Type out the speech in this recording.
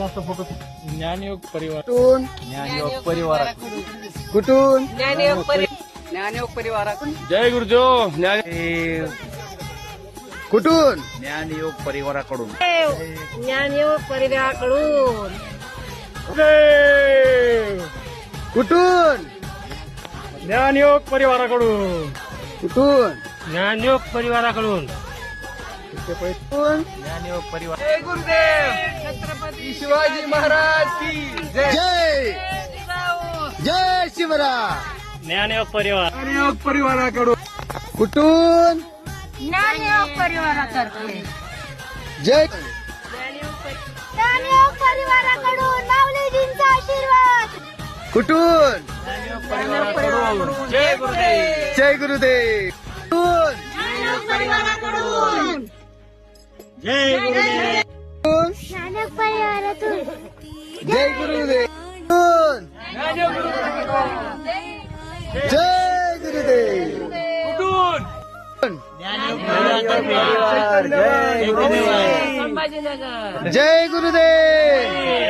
जास्त फोटो ज्ञानयोग परिवार कुठून ज्ञानयोग परिवार कुठून ज्ञानयोग परिवाराकडून जय गुरुजो ज्ञान कुठून ज्ञानयोग परिवाराकडून ज्ञानयोग परिवाराकडून कुठून ज्ञानयोग परिवाराकडून कुठून ज्ञानयोग परिवाराकडून कुठून ज्ञानयोग परिवार जय गुरुदेव छत्रपती शिवाजी महाराज की जय जय शिवराय ज्ञानयोग परिवार ज्ञानयोग परिवाराकडून कुठून ज्ञानयोग परिवारातर्फे जय ज्ञानयोग परिवाराकडून माऊलीजींचा आशीर्वाद कुठून ज्ञानयोग परिवाराकडून जय गुरुदेव जय गुरुदेव कुठून ज्ञानयोग परिवाराकडून जय गुरुदेव कुठून? ज्ञानयोग परिवारातून जय गुरुदेव कुठून? जय गुरुदेव कुठून परिवार, जय गुरुदेव संभाजीनगर जय गुरुदेव